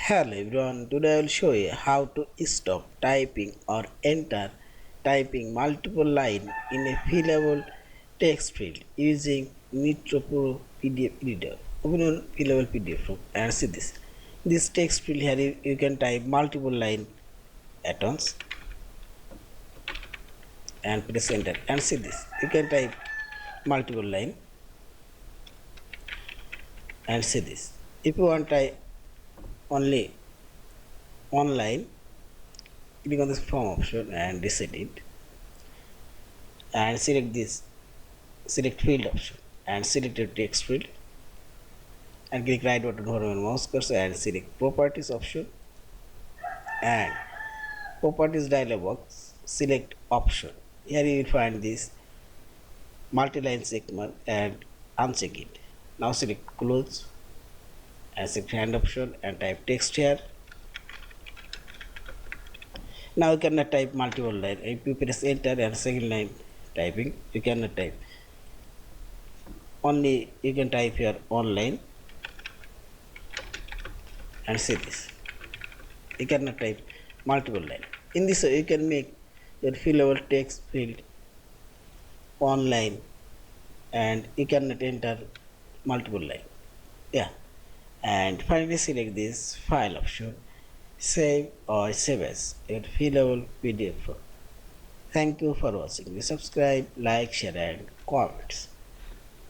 Hello everyone, today I will show you how to stop typing or enter typing multiple lines in a fillable text field using Nitro Pro PDF Editor. Open on Fillable PDF Form and see this. This text field here you can type multiple lines at once and press enter and see this. You can type multiple line and see this. If you want to type only one line, click on this form option and reset it and select field option and select your text field and click right button over on mouse cursor and select properties option and properties dialog box select option. Here you will find this multi-line segment and uncheck it. Now select close and select hand option and type text here. Now you cannot type multiple line. If you press enter and second line typing, you cannot type. Only you can type here online and see this. You cannot type multiple line. In this way you can make your fillable text field online and you cannot enter multiple line. Yeah. And finally select this file option, save or save as your fillable PDF form. Thank you for watching. Subscribe, like, share and comments.